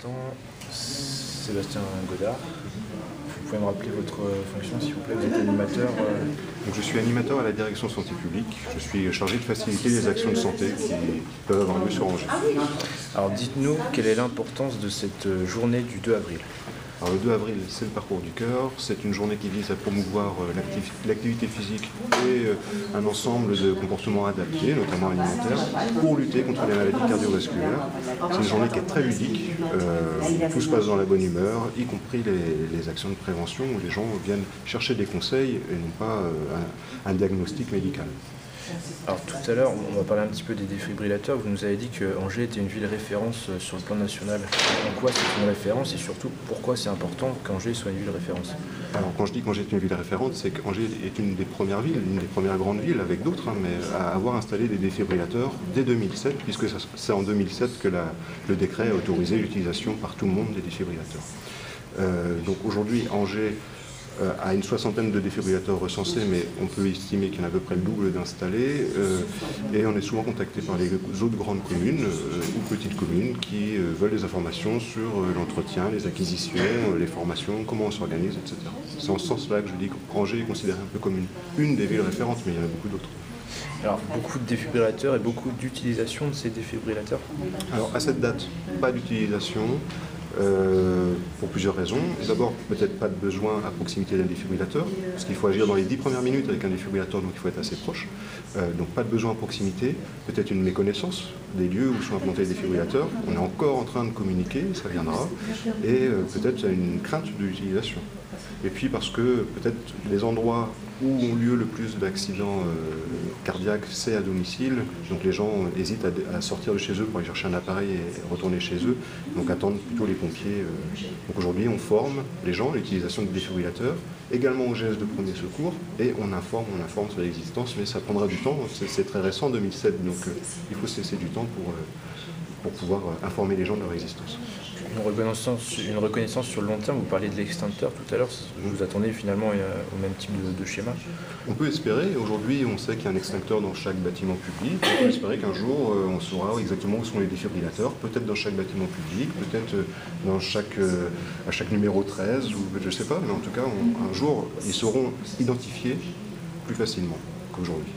instant. Sébastien Godard. Vous pouvez me rappeler votre fonction, s'il vous plaît? Vous êtes animateur. Donc, je suis animateur à la direction santé publique. Je suis chargé de faciliter les actions de santé qui peuvent avoir lieu sur Angers. Alors dites-nous, quelle est l'importance de cette journée du 2 avril? Alors, le 2 avril, c'est le parcours du cœur. C'est une journée qui vise à promouvoir l'activité physique et un ensemble de comportements adaptés, notamment alimentaires, pour lutter contre les maladies cardiovasculaires. C'est une journée qui est très ludique. Tout se passe dans la bonne humeur, y compris les actions de prévention où les gens viennent chercher des conseils et non pas un diagnostic médical. Alors tout à l'heure, on va parler un petit peu des défibrillateurs. Vous nous avez dit que Angers était une ville référence sur le plan national. En quoi c'est une référence et surtout pourquoi c'est important qu'Angers soit une ville référence? Alors quand je dis qu'Angers est une ville référente, c'est qu'Angers est une des premières villes, une des premières grandes villes avec d'autres, mais à avoir installé des défibrillateurs dès 2007, puisque c'est en 2007 que le décret a autorisé l'utilisation par tout le monde des défibrillateurs. Donc aujourd'hui, Angers à une soixantaine de défibrillateurs recensés, mais on peut estimer qu'il y en a à peu près le double d'installés, et on est souvent contacté par les autres grandes communes ou petites communes qui veulent des informations sur l'entretien, les acquisitions, les formations, comment on s'organise, etc. C'est en ce sens-là que je dis qu'Angers est considéré un peu comme une des villes référentes, mais il y en a beaucoup d'autres. Alors, beaucoup de défibrillateurs et beaucoup d'utilisation de ces défibrillateurs? Alors, à cette date, pas d'utilisation. Pour plusieurs raisons. D'abord, peut-être pas de besoin à proximité d'un défibrillateur, parce qu'il faut agir dans les 10 premières minutes avec un défibrillateur, donc il faut être assez proche. Donc pas de besoin à proximité, peut-être une méconnaissance des lieux où sont implantés les défibrillateurs. On est encore en train de communiquer, ça viendra, et peut-être une crainte de l'utilisation. Et puis parce que peut-être les endroits où ont lieu le plus d'accidents cardiaques, c'est à domicile. Donc les gens hésitent à sortir de chez eux pour aller chercher un appareil et retourner chez eux. Donc attendent plutôt les pompiers. Donc aujourd'hui, on forme les gens à l'utilisation de défibrillateurs, également aux gestes de premier secours, et on informe sur l'existence, mais ça prendra du temps. C'est très récent, 2007, donc il faut se laisser du temps pour pouvoir informer les gens de leur existence. Une reconnaissance sur le long terme, vous parliez de l'extincteur tout à l'heure, vous attendez finalement au même type de schéma? On peut espérer, aujourd'hui on sait qu'il y a un extincteur dans chaque bâtiment public, on peut espérer qu'un jour on saura exactement où sont les défibrillateurs, peut-être dans chaque bâtiment public, peut-être à chaque numéro 13, ou je ne sais pas, mais en tout cas un jour ils seront identifiés plus facilement qu'aujourd'hui.